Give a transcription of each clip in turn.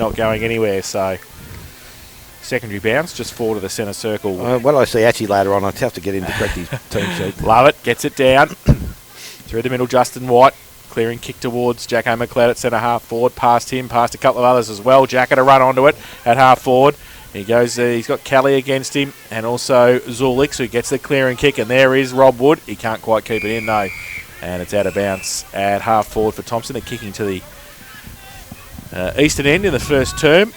not going anywhere. So secondary bounce, just forward of the centre circle. When I see Atchie later on, I'd have to get him to correct his team sheet. Love it, gets it down. Through the middle, Justin White. Clearing kick towards Jacko McLeod at centre half forward. Past him, past a couple of others as well. Jacko to run onto it at half forward. He goes, he's got Kelly against him and also Zulix who gets the clearing kick. And there is Rob Wood. He can't quite keep it in though. And it's out of bounds at half forward for Thompson. They're kicking to the eastern end in the first term.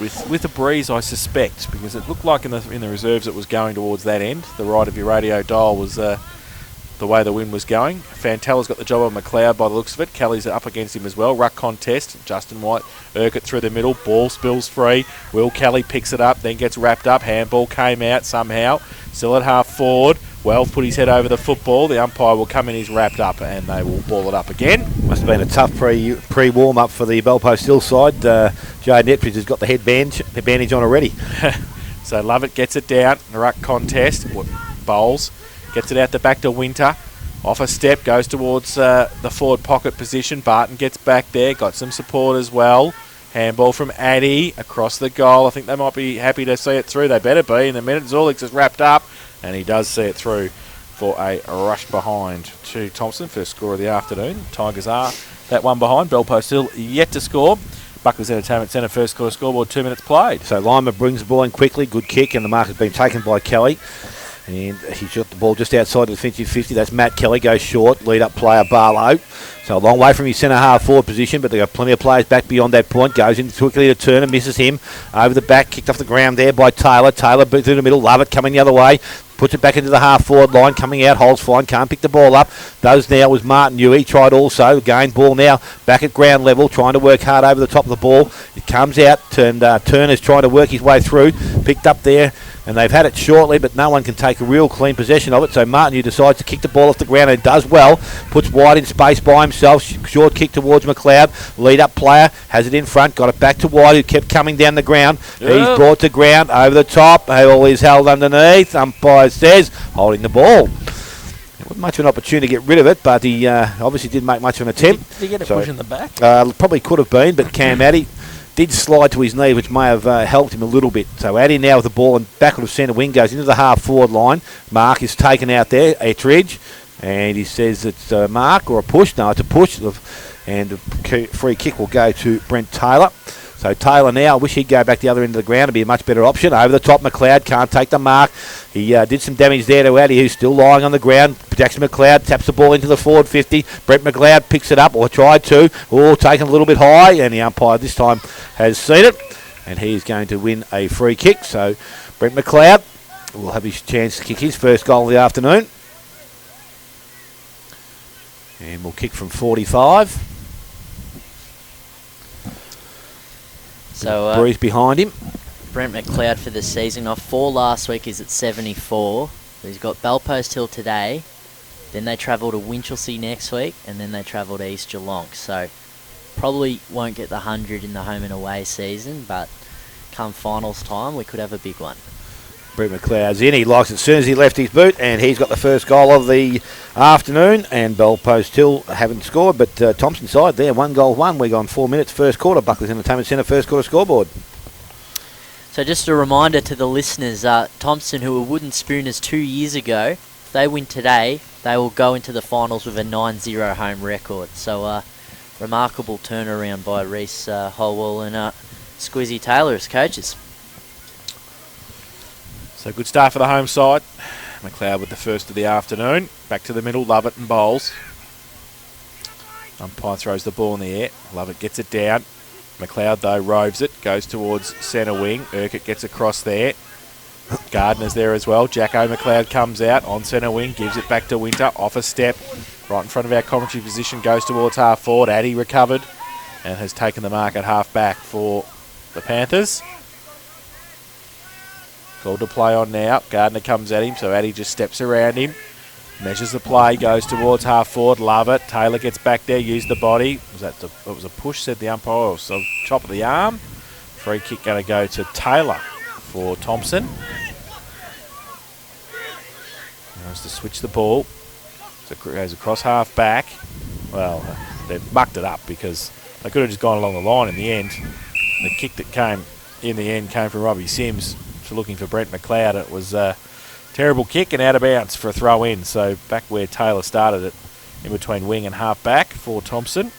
With a breeze, I suspect, because it looked like in the reserves it was going towards that end. The right of your radio dial was the way the wind was going. Fantella's got the job on McLeod by the looks of it. Kelly's up against him as well. Ruck contest. Justin White, Urquhart through the middle. Ball spills free. Will Kelly picks it up, then gets wrapped up. Handball came out somehow. Still at half forward. Well, put his head over the football. The umpire will come in, he's wrapped up, and they will ball it up again. Must have been a tough pre-warm-up for the Belpost Hill side. Joe Netridge has got the bandage on already. So Lovett gets it down. The ruck contest. Bowles. Gets it out the back to Winter. Off a step, goes towards the forward pocket position. Barton gets back there. Got some support as well. Handball from Addy across the goal. I think they might be happy to see it through. They better be. In the minute, Zulix is wrapped up. And he does see it through for a rush behind to Thompson. First score of the afternoon. Tigers are that one behind. Belpost Hill yet to score. Buckley's Entertainment Centre first quarter scoreboard, 2 minutes played. So Lima brings the ball in quickly. Good kick, and the mark has been taken by Kelly. And he shot the ball just outside the defensive 50. That's Matt Kelly, goes short. Lead up player Barlow. So a long way from his centre half forward position, but they've got plenty of players back beyond that point. Goes in quickly to turn and misses him. Over the back, kicked off the ground there by Taylor. Taylor through the middle. Love it coming the other way. Puts it back into the half forward line. Coming out, holds fine. Can't pick the ball up. Those now was Martin Newey. Tried also. Again, ball now back at ground level. Trying to work hard over the top of the ball. It comes out. Turner's trying to work his way through. Picked up there. And they've had it shortly, but no one can take a real clean possession of it. So Martin, who decides to kick the ball off the ground and does well, puts White in space by himself. Short kick towards McLeod. Lead up player has it in front. Got it back to White, who kept coming down the ground. Yep. He's brought to ground over the top. All is held underneath. Umpire says holding the ball. It wasn't much of an opportunity to get rid of it, but he obviously didn't make much of an attempt. Did he get a push in the back? Probably could have been, but Cam Addy did slide to his knee, which may have helped him a little bit. So Addy now with the ball and backward of centre wing goes into the half forward line. Mark is taken out there, Ettridge, and he says it's a mark or a push. No, it's a push, and the free kick will go to Brent Taylor. So Taylor now, I wish he'd go back the other end of the ground. It'd be a much better option. Over the top, McLeod can't take the mark. He did some damage there to Addy, who's still lying on the ground. Jackson McLeod taps the ball into the forward 50. Brent McLeod picks it up, or tried to. Taken a little bit high, and the umpire this time has seen it. And he's going to win a free kick. So Brent McLeod will have his chance to kick his first goal of the afternoon. And we'll kick from 45. So Breeze behind him. Brent McLeod for the season. Off 4 last week, is at 74. So he's got Belpost Hill today. Then they travel to Winchelsea next week, and then they travel to East Geelong. So probably won't get the 100 in the home and away season, but come finals time, we could have a big one. Brent McLeod's in. He likes it as soon as he left his boot, and he's got the first goal of the afternoon. And Belpost Hill haven't scored, but Thompson side there, 1 goal, 1. We're gone 4 minutes, first quarter. Buckley's Entertainment Centre, first quarter scoreboard. So just a reminder to the listeners, Thompson, who were wooden spooners 2 years ago, if they win today, they will go into the finals with a 9-0 home record. So remarkable turnaround by Reece Holwell and Squizzy Taylor as coaches. So good start for the home side. McLeod with the first of the afternoon. Back to the middle, Lovett and Bowles. Umpire throws the ball in the air. Lovett gets it down. McLeod, though, roves it. Goes towards centre wing. Urquhart gets across there. Gardner's there as well. Jacko McLeod comes out on centre wing. Gives it back to Winter. Off a step. Right in front of our commentary position. Goes towards half forward. Addy recovered. And has taken the mark at half back for the Panthers. Called to play on now. Gardner comes at him, so Addy just steps around him. Measures the play, goes towards half forward. Love it. Taylor gets back there, used the body. It was a push, said the umpire. So chop of the arm. Free kick going to go to Taylor for Thompson. Wants to switch the ball. So it goes across half back. Well, they've mucked it up because They could have just gone along the line in the end. The kick that came in the end came from Robbie Sims for looking for Brent McLeod. It was a terrible kick and out of bounds for a throw in. So back where Taylor started it, in between wing and half back for Thompson.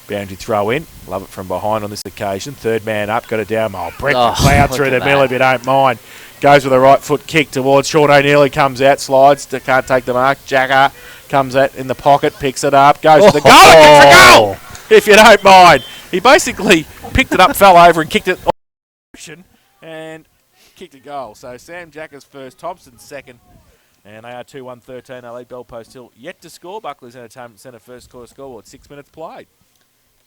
Boundary throw in. Love it from behind on this occasion. Third man up, got it down. Oh, Brent McLeod through the middle if you don't mind. Goes with a right foot kick towards Sean O'Neill. He comes out, slides, can't take the mark. Jacker comes out in the pocket, picks it up, goes to the goal, and kicks a goal, if you don't mind. He basically picked it up, fell over and kicked it on and kicked a goal. So Sam Jacker's first, Thompson's second. And they are 2-1-13. They lead Bellpost Hill yet to score. Buckley's Entertainment Centre first quarter scoreboard. 6 minutes played.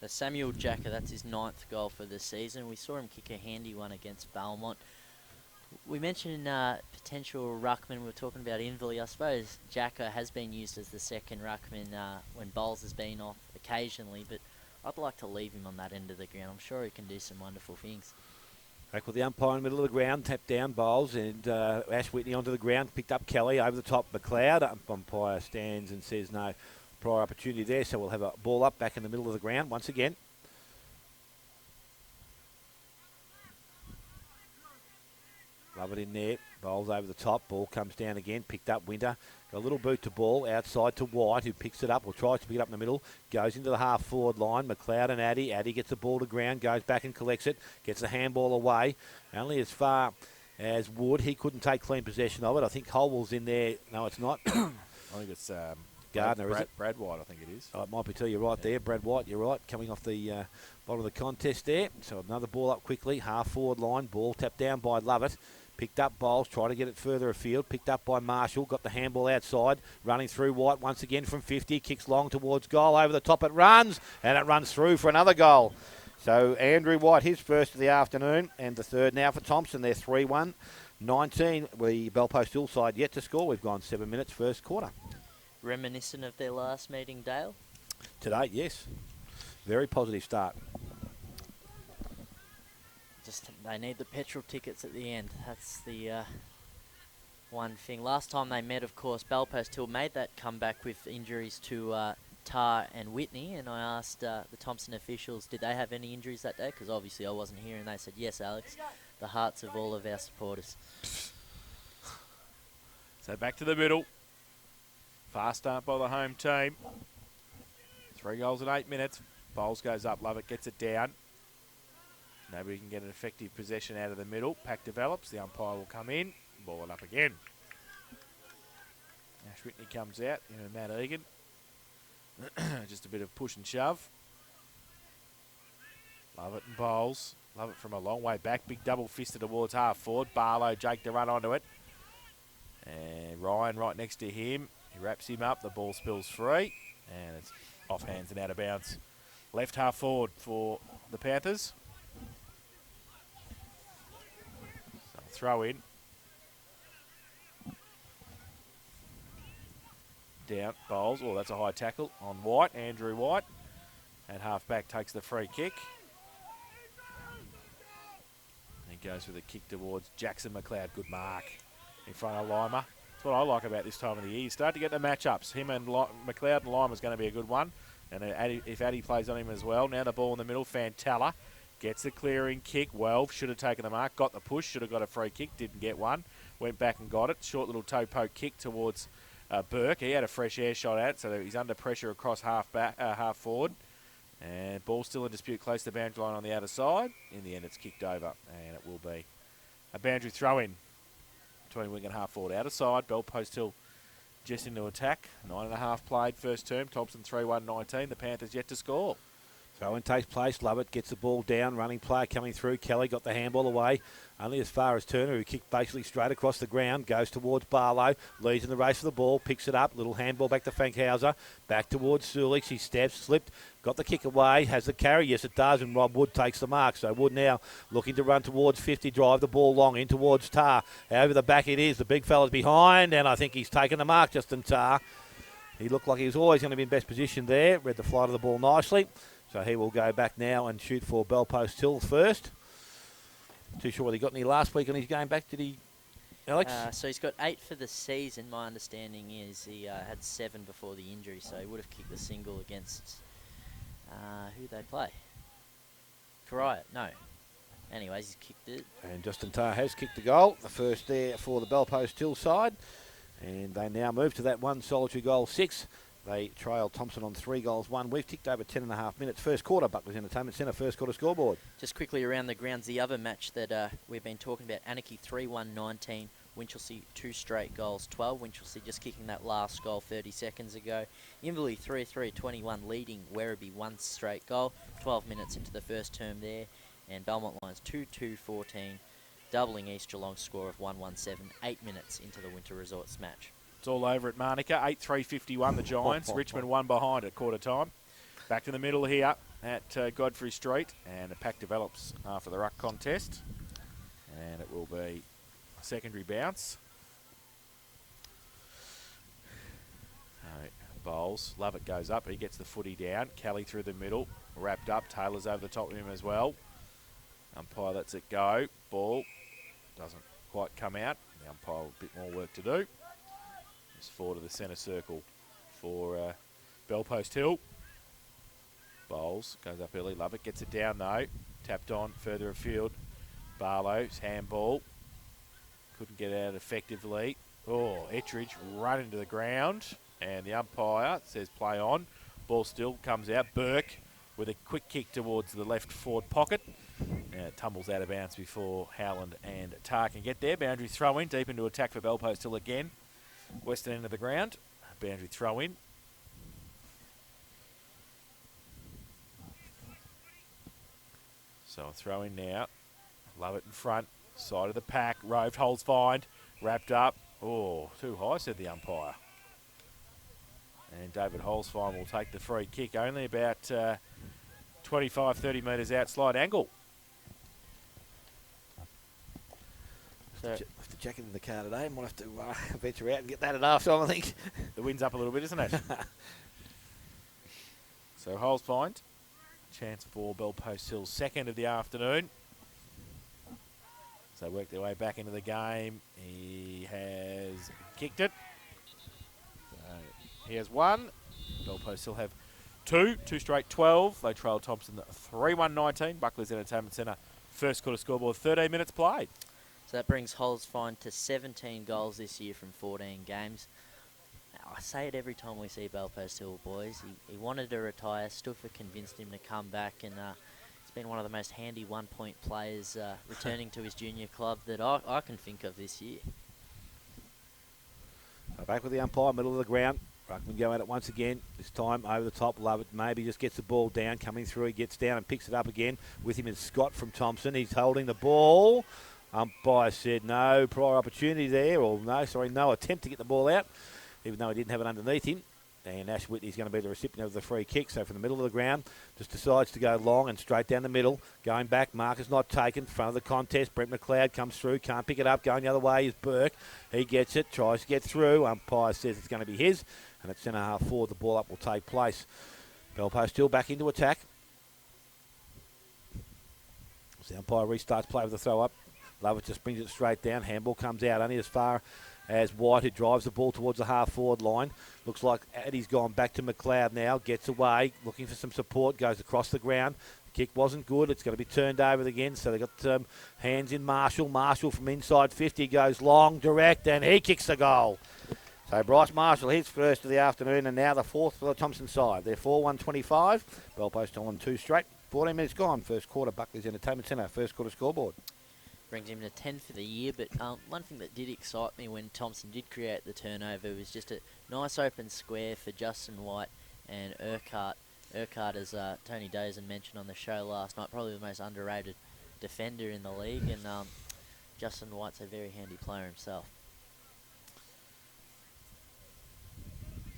So Samuel Jacker, that's his 9th goal for the season. We saw him kick a handy one against Belmont. We mentioned potential ruckman. We were talking about Inverley. I suppose Jacker has been used as the second ruckman when Bowles has been off occasionally, but I'd like to leave him on that end of the ground. I'm sure he can do some wonderful things. Back with the umpire in the middle of the ground, tapped down Bowles, and Ash Whitney onto the ground, picked up Kelly over the top. McLeod, umpire stands and says no prior opportunity there, so we'll have a ball up back in the middle of the ground once again. Love it in there. Bowles over the top. Ball comes down again. Picked up Winter. Got a little boot to ball. Outside to White, who picks it up or tries to pick it up in the middle. Goes into the half-forward line. McLeod and Addy. Addy gets the ball to ground. Goes back and collects it. Gets the handball away. Only as far as Wood. He couldn't take clean possession of it. I think Holwell's in there. No, it's not. I think it's Gardner, is it? Brad White, I think it is. Oh, it might be to you right there. Brad White, you're right. Coming off the bottom of the contest there. So another ball up quickly. Half-forward line. Ball tapped down by Lovett. Picked up Bowles, trying to get it further afield. Picked up by Marshall, got the handball outside. Running through White once again from 50. Kicks long towards goal. Over the top it runs, and it runs through for another goal. So Andrew White, his first of the afternoon, and the third now for Thompson. They're 3-1. 19, the Bellpost Hill side yet to score. We've gone 7 minutes first quarter. Reminiscent of their last meeting, Dale? Today, yes. Very positive start. Just they need the petrol tickets at the end. That's the one thing. Last time they met, of course, Bellpost Hill made that comeback with injuries to Tar and Whitney, and I asked the Thompson officials, did they have any injuries that day? Because obviously I wasn't here, and they said, yes, Alex. The hearts of all of our supporters. So back to the middle. Fast start by the home team. 3 goals in 8 minutes. Bowles goes up. Lovett gets it down. Nobody can get an effective possession out of the middle. Pack develops. The umpire will come in. Ball it up again. Ash Whitney comes out. Matt Egan. Just a bit of push and shove. Lovett and Bowles. Lovett from a long way back. Big double fisted towards half forward. Barlow, Jake to run onto it. And Ryan right next to him. He wraps him up. The ball spills free. And it's off hands and out of bounds. Left half forward for the Panthers. Throw in. Down, Bowles. Oh, that's a high tackle on White, Andrew White. And half-back takes the free kick. He goes with a kick towards Jackson McLeod. Good mark in front of Lima. That's what I like about this time of the year. You start to get the matchups. Him and McLeod and Lima is going to be a good one. And if Addy plays on him as well. Now the ball in the middle, Fantella. Gets the clearing kick. Well, should have taken the mark. Got the push. Should have got a free kick. Didn't get one. Went back and got it. Short little toe poke kick towards Burke. He had a fresh air shot at, so he's under pressure across half forward. And ball still in dispute close to the boundary line on the outer side. In the end, it's kicked over, and it will be a boundary throw in between wing and half forward. Outer side, Bellpost Hill just into attack. 9.5 played first term. Thompson 3-1-19. The Panthers yet to score. Throw in takes place. Lovett gets the ball down. Running player coming through. Kelly got the handball away. Only as far as Turner, who kicked basically straight across the ground. Goes towards Barlow. Leads in the race for the ball. Picks it up. Little handball back to Fankhauser. Back towards Sulich. He steps, slipped. Got the kick away. Has the carry. Yes, it does. And Rob Wood takes the mark. So Wood now looking to run towards 50. Drive the ball long in towards Tar. Over the back it is. The big fella's behind. And I think he's taken the mark, Justin Tar. He looked like he was always going to be in best position there. Read the flight of the ball nicely. So he will go back now and shoot for Bellpost Hill first. Too sure whether he got any last week on his game back, did he, Alex? So he's got 8 for the season. My understanding is he had 7 before the injury, so he would have kicked the single against Who they play? Kariah, no. Anyways, he's kicked it. And Justin Tarr has kicked the goal. The first there for the Bell Post Hill side. And they now move to that one solitary goal 6. They trail Thompson on 3 goals 1. We've ticked over 10.5 minutes. First quarter, Buckley's Entertainment Centre, first quarter scoreboard. Just quickly around the grounds, the other match that we've been talking about, Anarchy 3-1-19, Winchelsea 2 straight goals 12. Winchelsea just kicking that last goal 30 seconds ago. Inverleigh 3-3-21 leading Werribee 1 straight goal, 12 minutes into the first term there. And Belmont Lions 2-2-14, doubling East Geelong's score of 1-1-7, 8 minutes into the Winter Resorts match. It's all over at Manuka. 8-3-51 the Giants. Richmond 1 behind at quarter time. Back to the middle here at Godfrey Street. And the pack develops after the ruck contest. And it will be a secondary bounce. Bowles. Lovett goes up. He gets the footy down. Kelly through the middle. Wrapped up. Taylor's over the top of him as well. Umpire lets it go. Ball doesn't quite come out. The umpire a bit more work to do. It's forward to the centre circle for Bell Post Hill. Bowles goes up early. Lovett gets it down though. Tapped on further afield. Barlow's handball. Couldn't get out effectively. Oh, Ettridge run into the ground. And the umpire says play on. Ball still comes out. Burke with a quick kick towards the left forward pocket. It tumbles out of bounds before Howland and Tarr can get there. Boundary throw in. Deep into attack for Bell Post Hill again. Western end of the ground. Boundary throw in. So a throw in now. Lovett in front. Side of the pack. Roved, holds find. Wrapped up. Oh, too high, said the umpire. And David Holzfine will take the free kick. Only about 25, 30 metres out, slide angle. So have to check into the car today. Might have to venture out and get that at half time, I think. The wind's up a little bit, isn't it? So Holzfine. Chance for Bell Post Hill's second of the afternoon. So work their way back into the game. He has kicked it. So he has 1. Bell Post Hill have 2 straight 12. They trail Thompson 3-1-19. Buckley's Entertainment Centre first quarter scoreboard, 13 minutes played. So that brings Holzfine to 17 goals this year from 14 games. I say it every time we see Bell Post Hill, boys. He wanted to retire. Stuffer convinced him to come back, and it's been one of the most handy one-point players returning to his junior club that I can think of this year. Back with the umpire, middle of the ground. Ruckman go at it once again. This time over the top. Lovett maybe just gets the ball down. Coming through, he gets down and picks it up again. With him is Scott from Thompson. He's holding the ball. Umpire said no prior opportunity there, or no attempt to get the ball out, even though he didn't have it underneath him. And Ash Whitney's going to be the recipient of the free kick. So from the middle of the ground, just decides to go long and straight down the middle. Going back, marker's not taken. Front of the contest, Brent McLeod comes through, can't pick it up. Going the other way is Burke. He gets it, tries to get through. Umpire says it's going to be his. And at centre half forward, the ball up will take place. Bell Post still back into attack. As the umpire restarts play with the throw up. Lovett just brings it straight down. Handball comes out only as far as White, who drives the ball towards the half-forward line. Looks like Eddie's gone back to McLeod now. Gets away, looking for some support. Goes across the ground. The kick wasn't good. It's going to be turned over again. So they've got hands in Marshall. Marshall from inside 50 goes long, direct, and he kicks the goal. So Bryce Marshall, his first of the afternoon, and now the fourth for the Thompson side. They're 4-1-25. Bell Post on 2 straight. 14 minutes gone. First quarter, Buckley's Entertainment Centre. First quarter scoreboard. Brings him to 10 for the year, but one thing that did excite me when Thompson did create the turnover was just a nice open square for Justin White and Urquhart. Urquhart, as Tony Dozen mentioned on the show last night, probably the most underrated defender in the league, and Justin White's a very handy player himself.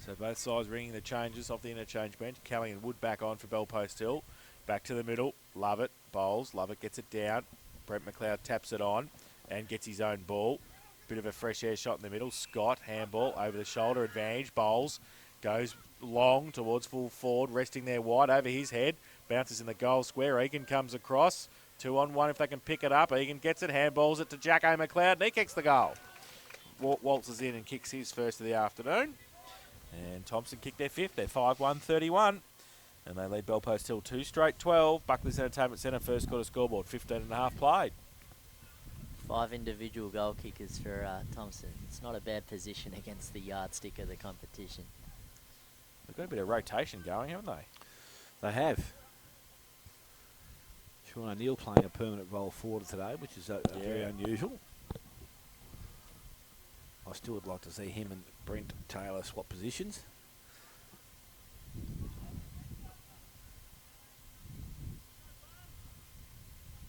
So both sides ringing the changes off the interchange bench. Kelly and Wood back on for Bell Post Hill. Back to the middle. Lovett bowls. Lovett gets it down. Brent McLeod taps it on and gets his own ball. Bit of a fresh air shot in the middle. Scott, handball, over the shoulder advantage. Bowles goes long towards full forward, resting there wide over his head. Bounces in the goal square. Egan comes across. 2-on-1 if they can pick it up. Egan gets it, handballs it to Jacko McLeod, and he kicks the goal. Waltzes in and kicks his first of the afternoon. And Thompson kicked their fifth. They're 5-1-31. And they lead Bellpost Hill 2 straight 12. Buckley's Entertainment Centre first quarter scoreboard, 15.5 played. 5 individual goal kickers for Thompson. It's not a bad position against the yardstick of the competition. They've got a bit of rotation going, haven't they? They have. Sean O'Neill playing a permanent role forward today, which is very unusual. I still would like to see him and Brent Taylor swap positions.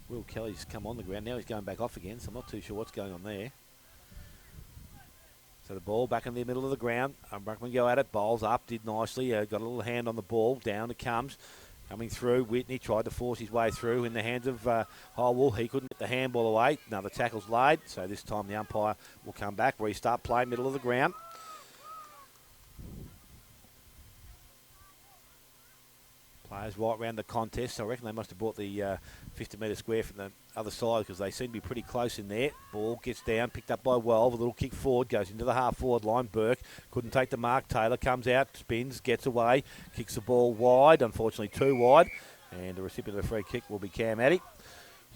Will Kelly's come on the ground. Now he's going back off again, so I'm not too sure what's going on there. So the ball back in the middle of the ground. Ruckman go at it. Bowls up. Did nicely. Got a little hand on the ball. Down it comes. Coming through. Whitney tried to force his way through in the hands of Holwell. He couldn't get the handball away. Another tackle's laid. So this time the umpire will come back. Restart play. Middle of the ground. Players right around the contest. So I reckon they must have brought the 50-metre square from the other side because they seem to be pretty close in there. Ball gets down, picked up by Welve. A little kick forward, goes into the half-forward line. Burke couldn't take the mark. Taylor comes out, spins, gets away, kicks the ball wide. Unfortunately, too wide. And the recipient of the free kick will be Cam Addy.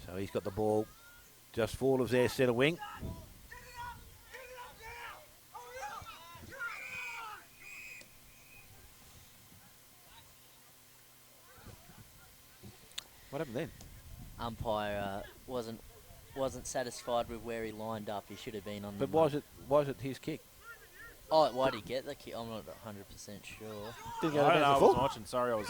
So he's got the ball just forward of their centre wing. What happened then? Umpire wasn't satisfied with where he lined up. He should have been on the. But why is it his kick? Oh, why did he get the kick? I'm not 100% sure. Didn't I don't know. I was watching. Sorry, I was.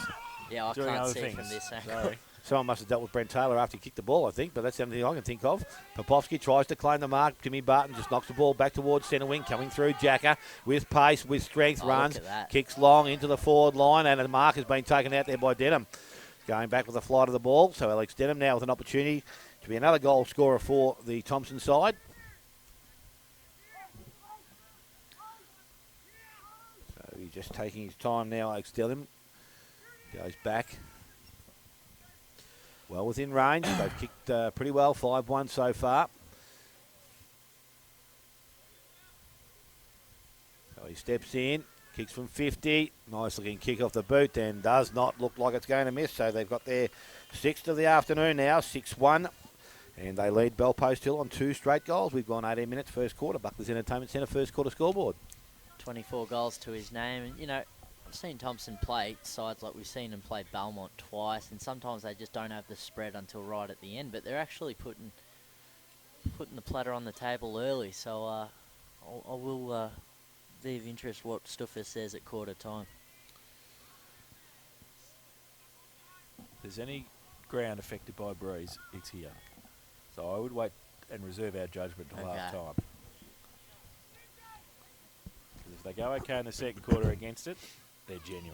Yeah, I doing can't other see things. from this angle. Sorry. Someone must have dealt with Brent Taylor after he kicked the ball, I think, but that's the only thing I can think of. Popovsky tries to claim the mark. Jimmy Barton just knocks the ball back towards centre wing, coming through. Jacker with pace, with strength, runs, look at that. kicks long into the forward line, and the mark has been taken out there by Denham. Going back with the flight of the ball, so Alex Denham now with an opportunity to be another goal scorer for the Thompson side. So he's just taking his time now, Alex Denham. Goes back. Well within range. They've kicked pretty well, 5-1 so far. So he steps in, kicks from 50. Nice looking kick off the boot and does not look like it's going to miss. So they've got their 6th of the afternoon now, 6-1. And they lead Bellpost Hill on 2 straight goals. We've gone 18 minutes first quarter. Buckley's Entertainment Centre first quarter scoreboard. 24 goals to his name. And, you know, I've seen Thompson play sides like we've seen him play Belmont twice, and sometimes they just don't have the spread until right at the end. But they're actually putting the platter on the table early. So I will be of interest what Stuffer says at quarter time. If there's any ground affected by breeze, it's here. So I would wait and reserve our judgment till half time. Because if they go okay in the second quarter against it, they're genuine.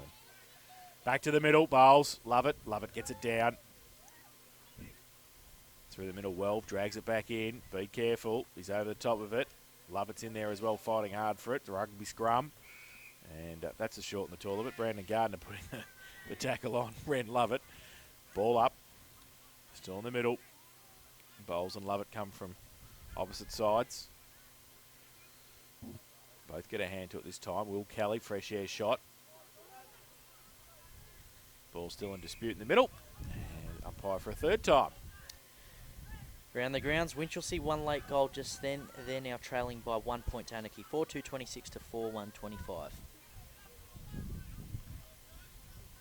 Back to the middle, Bowles. Love it. Gets it down. Through the middle, Welve drags it back in. Be careful. He's over the top of it. Lovett's in there as well, fighting hard for it. The rugby scrum. And that's a short and the tall of it. Brandon Gardner putting the tackle on. Ren Lovett. Ball up. Still in the middle. Bowles and Lovett come from opposite sides. Both get a hand to it this time. Will Kelly, fresh air shot. Ball still in dispute in the middle. And umpire for a third time. Around the grounds, Winchelsea one late goal just then. They're now trailing by 1 point to Anarchy. 4-2-26 to 4-1-25.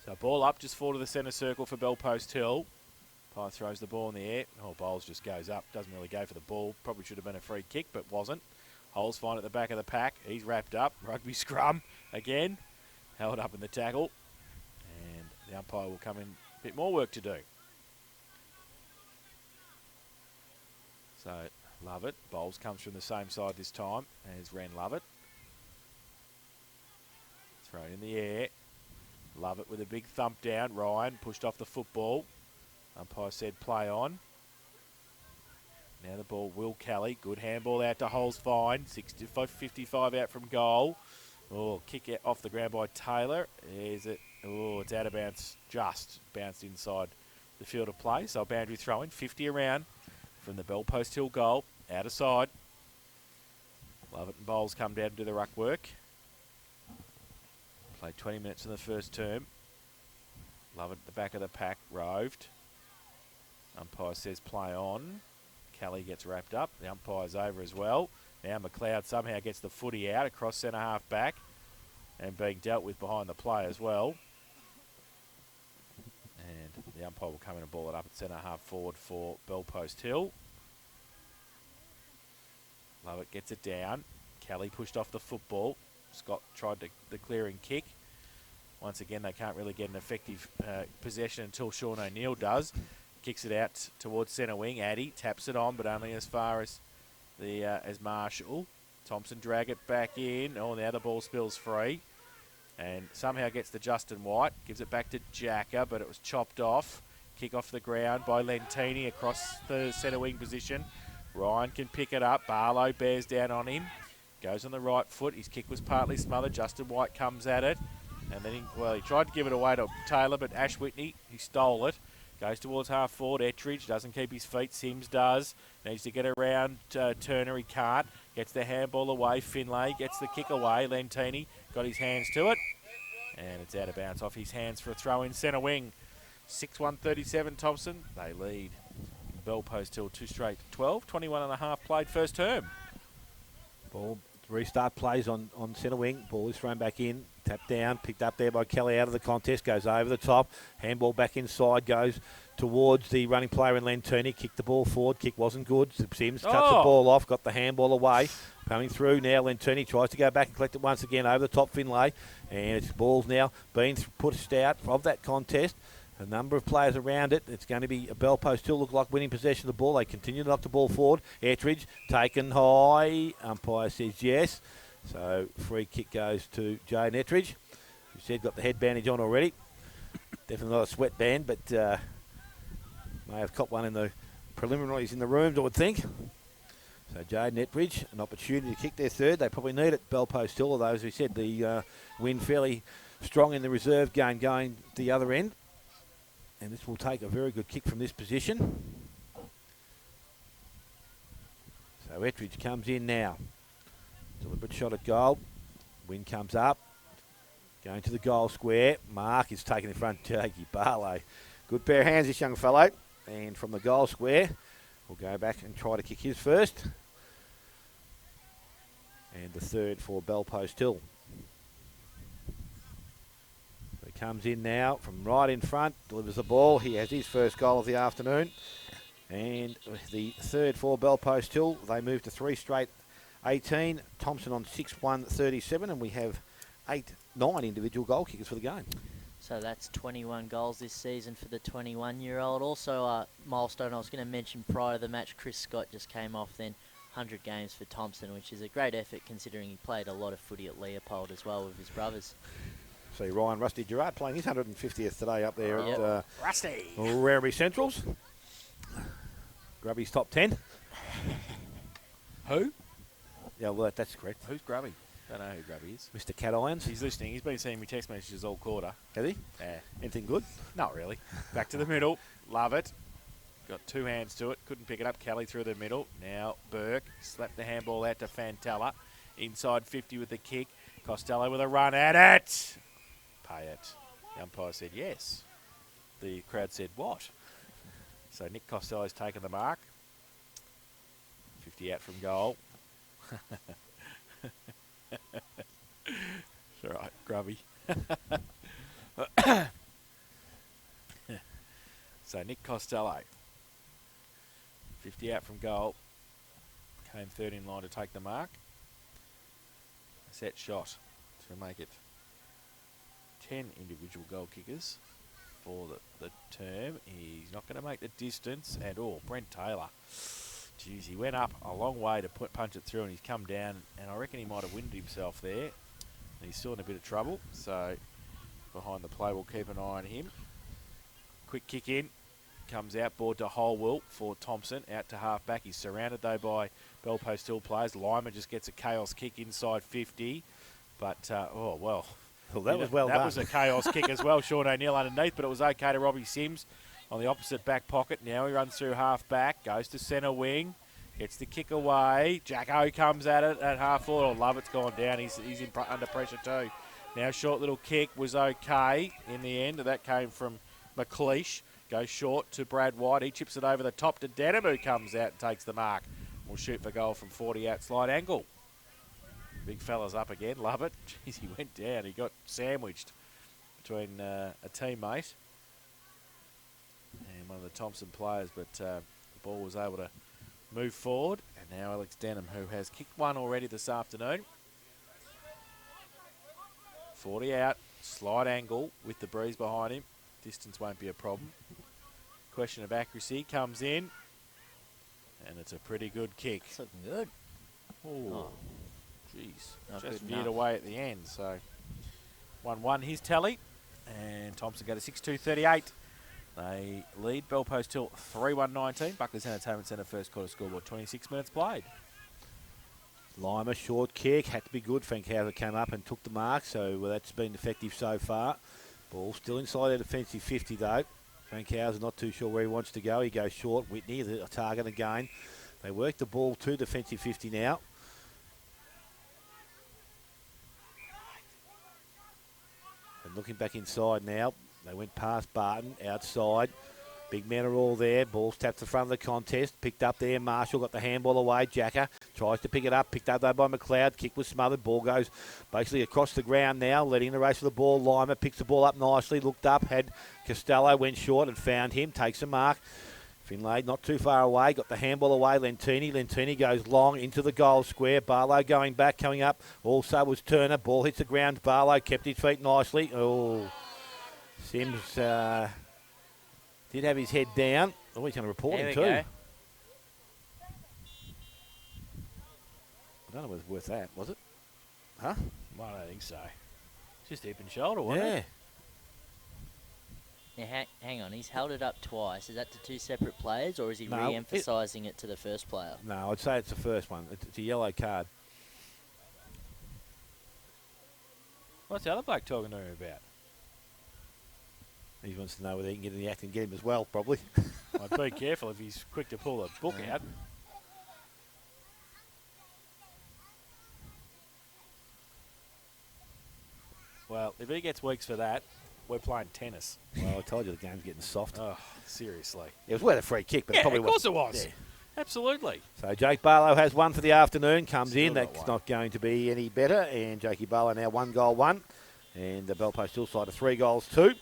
So ball up just forward to the centre circle for Bellpost Hill. Pye throws the ball in the air. Oh, Bowles just goes up. Doesn't really go for the ball. Probably should have been a free kick, but wasn't. Holes fine at the back of the pack. He's wrapped up. Rugby scrum again. Held up in the tackle. And the umpire will come in. A bit more work to do. So, Lovett. Bowles comes from the same side this time as Ren Lovett. Thrown in the air. Lovett with a big thump down. Ryan pushed off the football. Umpire said play on. Now the ball, Will Kelly. Good handball out to Holes fine. 55 out from goal. Oh, kick out off the ground by Taylor. Is it? Oh, it's out of bounds. Just bounced inside the field of play. So a boundary throw in. 50 around from the Bellpost Hill goal. Out of side. Lovett and Bowles come down to do the ruck work. Played 20 minutes in the first term. Love it at the back of the pack, roved. Umpire says play on. Kelly gets wrapped up. The umpire's over as well. Now McLeod somehow gets the footy out across centre half back and being dealt with behind the play as well. And the umpire will come in and ball it up at centre half forward for Bellpost Hill. Lovett gets it down. Kelly pushed off the football. Scott tried the clearing kick. Once again, they can't really get an effective possession until Sean O'Neill does. Kicks it out towards centre wing. Addy taps it on, but only as far as as Marshall. Thompson drag it back in. Oh, now the ball spills free. And somehow gets to Justin White. Gives it back to Jacker, but it was chopped off. Kick off the ground by Lentini across the centre wing position. Ryan can pick it up. Barlow bears down on him. Goes on the right foot. His kick was partly smothered. Justin White comes at it. And then, he tried to give it away to Taylor, but Ash Whitney, he stole it. Goes towards half forward. Ettridge doesn't keep his feet. Sims does. Needs to get around Turner. He can't. Gets the handball away. Finlay gets the kick away. Lentini got his hands to it. And it's out of bounds off his hands for a throw in centre wing. 6-1-37 Thompson. They lead. Bellpost Hill 2 straight 12. 21 and a half played first term. Ball restart plays on centre wing. Ball is thrown back in. Tapped down. Picked up there by Kelly out of the contest. Goes over the top. Handball back inside. Goes towards the running player in Lentini. Kicked the ball forward. Kick wasn't good. Sims cuts the ball off. Got the handball away. Coming through now. Lentini tries to go back and collect it once again over the top. Finlay. And its ball's now being pushed out of that contest. A number of players around it. It's going to be a Bellpost Hill look like winning possession of the ball. They continue to knock the ball forward. Ettridge taken high. Umpire says yes. So free kick goes to Jane Ettridge, who said got the head bandage on already. Definitely not a sweat band, but may have copped one in the preliminaries in the rooms, I would think. So Jaden Ettridge, an opportunity to kick their third. They probably need it. Bellpost Hill, although as we said, the win fairly strong in the reserve game going the other end. And this will take a very good kick from this position. So Ettridge comes in now. Deliberate shot at goal. Win comes up. Going to the goal square. Mark is taking in front. Jakey Barlow. Good pair of hands, this young fellow. And from the goal square, we'll go back and try to kick his first. And the third for Bellpost Hill. He comes in now from right in front, delivers the ball. He has his first goal of the afternoon. And the third for Bellpost Hill. They move to 3 straight 18. Thompson on 6-1-37, and we have 9 individual goal kickers for the game. So that's 21 goals this season for the 21-year-old. Also a milestone I was going to mention prior to the match, Chris Scott just came off then. 100 games for Thompson, which is a great effort considering he played a lot of footy at Leopold as well with his brothers. See Ryan Rusty Gerard playing his 150th today up there at Rusty Rareby Centrals. Grubby's top 10. Who? Yeah, well, that's correct. Who's Grubby? Don't know who Grubby is. Mr. Cat Irons. He's listening. He's been sending me text messages all quarter. Has he? Yeah. Anything good? Not really. Back to the middle. Love it. Got 2 hands to it. Couldn't pick it up. Kelly through the middle. Now Burke slapped the handball out to Fantella. Inside 50 with the kick. Costello with a run at it. Pay it. The umpire said yes. The crowd said what? So Nick Costello's taken the mark. 50 out from goal. It's all right, Grubby. So Nick Costello. 50 out from goal. Came third in line to take the mark. A set shot to make it 10 individual goal kickers for the term. He's not going to make the distance. And, Brent Taylor. Jeez, he went up a long way to punch it through, and he's come down, and I reckon he might have winded himself there. And he's still in a bit of trouble, so behind the play we'll keep an eye on him. Quick kick in. Comes out, board to Holwell for Thompson, out to half-back. He's surrounded, though, by Bellpost Hill players. Lyman just gets a chaos kick inside 50. But, well, that was well done. That was a chaos kick as well. Sean O'Neill underneath, but it was okay to Robbie Sims on the opposite back pocket. Now he runs through half-back, goes to centre wing, gets the kick away. Jacko comes at it at half-forward. Lovett's gone down. He's under pressure too. Now short little kick was okay in the end. That came from McLeish goes short to Brad White. He chips it over the top to Denham, who comes out and takes the mark. We'll shoot for goal from 40 out slide angle. Big fella's up again. Love it. Jeez, he went down. He got sandwiched between a teammate and one of the Thompson players, but the ball was able to move forward. And now Alex Denham, who has kicked one already this afternoon. 40 out, slide angle with the breeze behind him. Distance won't be a problem. Question of accuracy comes in, and it's a pretty good kick. It's looking good. Oh, jeez. Not Just good veered enough. away at the end. So 1-1 his tally, and Thompson go to 6-2-38. They lead Bell Post Hill 3-1-19. Buckley's Entertainment Centre first quarter scoreboard, 26 minutes played. Lima, short kick, had to be good. Frank Hauser came up and took the mark, so that's been effective so far. Ball still inside their defensive 50 though. Frank Hauser not too sure where he wants to go. He goes short. Whitney, the target again. They work the ball to defensive 50 now. And looking back inside now, they went past Barton, outside. Big men are all there. Ball's tapped to the front of the contest. Picked up there. Marshall got the handball away. Jacker tries to pick it up. Picked up though by McLeod. Kick was smothered. Ball goes basically across the ground now. Leading the race for the ball. Lima picks the ball up nicely. Looked up. Had Costello. Went short and found him. Takes a mark. Finlay not too far away. Got the handball away. Lentini goes long into the goal square. Barlow going back. Coming up. Also was Turner. Ball hits the ground. Barlow kept his feet nicely. Oh, Sims... did have his head down. Oh, he's going to report him too. Go. I don't know whether it's worth that, was it? Huh? I don't think so. Just hip and shoulder, wasn't it? Now, hang on. He's held it up twice. Is that to two separate players, or is he No, re-emphasising it to the first player? No, I'd say it's the first one. It's a yellow card. What's the other bloke talking to him about? He wants to know whether he can get in the act and get him as well, probably. I'd be careful if he's quick to pull a book out. Well, if he gets weeks for that, we're playing tennis. Well, I told you the game's getting soft. Oh, seriously. It was worth a free kick, but it Yeah, probably of course it wasn't. was. Yeah. Absolutely. So Jake Barlow has one for the afternoon, comes Still in. got That's one. not going to be any better. And Jakey Barlow now 1 goal 1. And the Bell Post Hill side of 3 goals 2.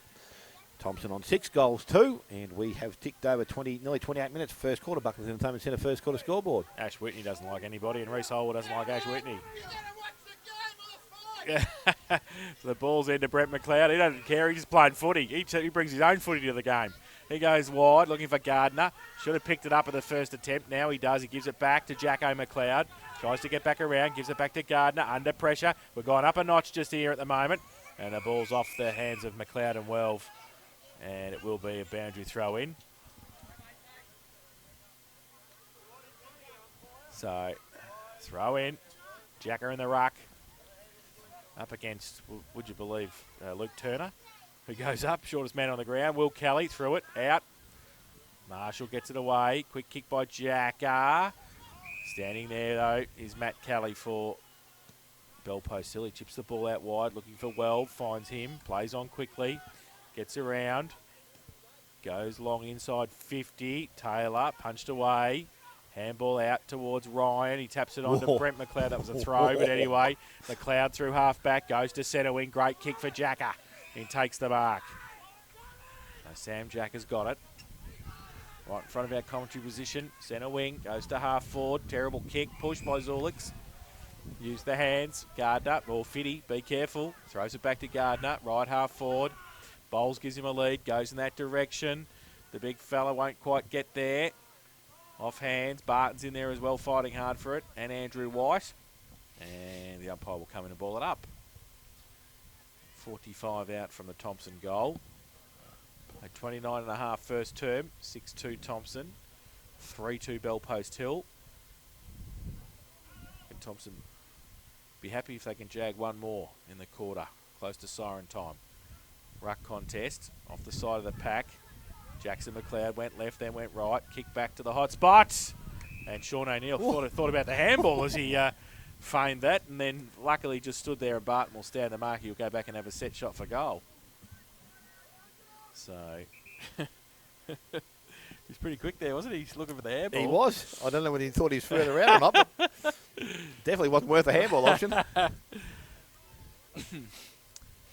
Thompson on 6 goals 2. And we have ticked over nearly 28 minutes first quarter. Buckley's Entertainment Centre first quarter scoreboard. Ash Whitney doesn't like anybody, and Reece Holwood doesn't like Ash Whitney. So the ball's into Brent McLeod. He doesn't care. He's just playing footy. He brings his own footy to the game. He goes wide, looking for Gardner. Should have picked it up at the first attempt. Now he does. He gives it back to Jacko McLeod. Tries to get back around. Gives it back to Gardner. Under pressure. We're going up a notch just here at the moment. And the ball's off the hands of McLeod and Welve. And it will be a boundary throw in. So, throw in. Jacker in the ruck. Up against, would you believe, Luke Turner, who goes up, shortest man on the ground. Will Kelly threw it, out. Marshall gets it away. Quick kick by Jacker. Standing there, though, is Matt Kelly for Bell Post Hill. He chips the ball out wide, looking for Welve, finds him, plays on quickly, gets around, goes long inside 50. Taylor punched away. Handball out towards Ryan. He taps it on to Brent McLeod. That was a throw, but anyway, McLeod through half back, goes to centre wing. Great kick for Jacker. He takes the mark. So Sam Jacker's got it. Right in front of our commentary position. Centre wing, goes to half forward. Terrible kick, pushed by Zulix. Use the hands. Gardner, or Fitty, be careful. Throws it back to Gardner, right half forward. Bowles gives him a lead, goes in that direction. The big fella won't quite get there. Off hands, Barton's in there as well, fighting hard for it, and Andrew White. And the umpire will come in and ball it up. 45 out from the Thompson goal. A 29.5 first term, 6-2 Thompson, 3-2 Bell Post Hill. And Thompson be happy if they can jag one more in the quarter, close to siren time. Ruck contest, off the side of the pack. Jackson McLeod went left, then went right. Kick back to the hot spot. And Sean O'Neill thought about the handball as he feigned that. And then luckily just stood there and Barton will stand the mark. He'll go back and have a set shot for goal. So He's pretty quick there, wasn't he? He's looking for the handball. He was. I don't know whether he thought he was further out or not, but definitely wasn't worth a handball option.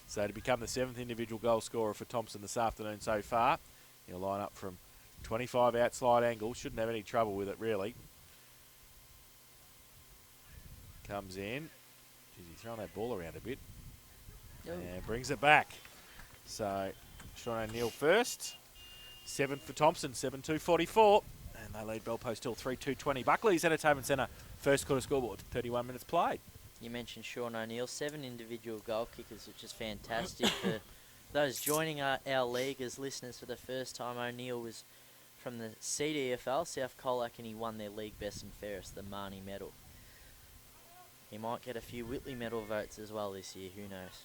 So to become the 7th individual goal scorer for Thompson this afternoon so far, he'll line up from 25 outside angle. Shouldn't have any trouble with it, really. Comes in. Geez, he's throwing that ball around a bit. And brings it back. So Sean O'Neill first. 7 for Thompson, 7-2-44. And they lead Bellpost Hill 3-2-20. Buckley's Entertainment Centre, first quarter scoreboard, 31 minutes played. You mentioned Sean O'Neill, 7 individual goal kickers, which is fantastic. For those joining our league as listeners for the first time, O'Neill was from the CDFL, South Colac, and he won their league best and fairest, the Marnie medal. He might get a few Whitley medal votes as well this year, who knows?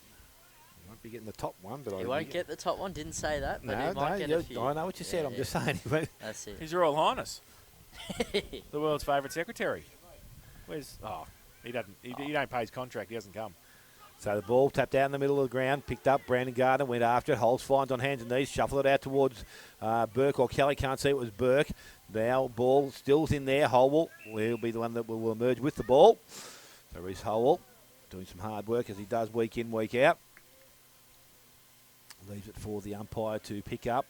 He won't be getting the top one, but he won't get the top one, didn't say that, but he might get a few. I know what you said, I'm just saying. That's it. His Royal Highness, the world's favourite secretary. Where's... Oh, he doesn't. He don't pay his contract. He doesn't come. So the ball tapped out in the middle of the ground, picked up. Brandon Gardner went after it. Holds finds on hands and knees, shuffle it out towards Burke or Kelly. Can't see it was Burke. Now ball still's in there. Holwell will be the one that will emerge with the ball. So Reece Holwell doing some hard work as he does week in, week out. Leaves it for the umpire to pick up.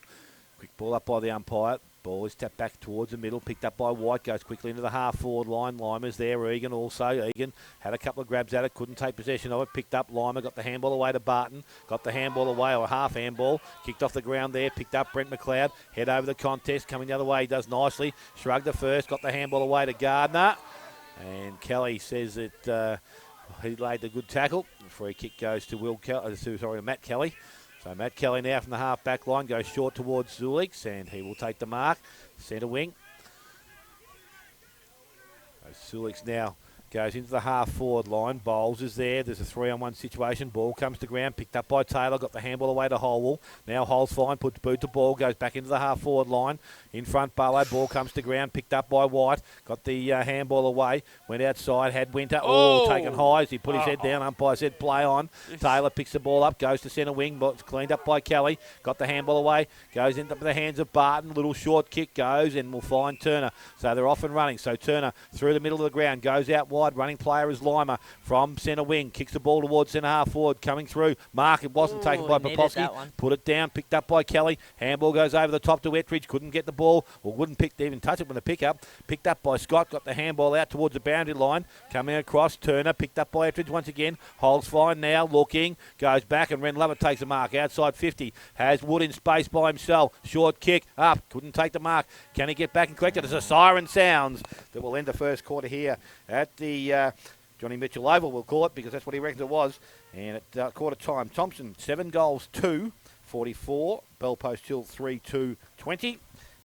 Quick ball up by the umpire. Ball is tapped back towards the middle, picked up by White, goes quickly into the half-forward line. Lima's there, Egan also. Egan had a couple of grabs at it, couldn't take possession of it, picked up Lima, got the handball away to Barton, got the handball away, or a half handball, kicked off the ground there, picked up Brent McLeod, head over the contest, coming the other way, he does nicely, shrugged it first, got the handball away to Gardner, and Kelly says that he laid the good tackle. The free kick goes to Matt Kelly. So Matt Kelly now from the half-back line goes short towards Zulix, and he will take the mark. Centre wing. So Zulix now goes into the half-forward line. Bowles is there. There's a 3-on-1 situation. Ball comes to ground, picked up by Taylor. Got the handball away to Holwell. Now Hol's fine, puts boot to ball, goes back into the half-forward line. In front, Barlow. Ball comes to ground, picked up by White. Got the handball away. Went outside, had Winter. Taken high as he put his head down. Umpire said play on. Taylor picks the ball up, goes to centre wing, but it's cleaned up by Kelly. Got the handball away, goes into the hands of Barton. Little short kick goes and will find Turner. So they're off and running. So Turner through the middle of the ground, goes out wide. Running player is Lima from centre wing. Kicks the ball towards centre half forward. Coming through. Mark, it wasn't taken by Popowski. Put it down, picked up by Kelly. Handball goes over the top to Ettridge. Couldn't get the ball, or wouldn't even touch it when the pick up. Picked up by Scott. Got the handball out towards the boundary line. Coming across. Turner picked up by Ettridge once again. Holds fine now. Looking. Goes back and Ren Lovett takes the mark. Outside 50. Has Wood in space by himself. Short kick. Up. Couldn't take the mark. Can he get back and correct it? As a siren sounds that will end the first quarter here at the Johnny Mitchell Oval, we'll call it, because that's what he reckons it was. And at quarter time, Thompson 7 goals, 2, 44. Bellpost Hill 3-2-20.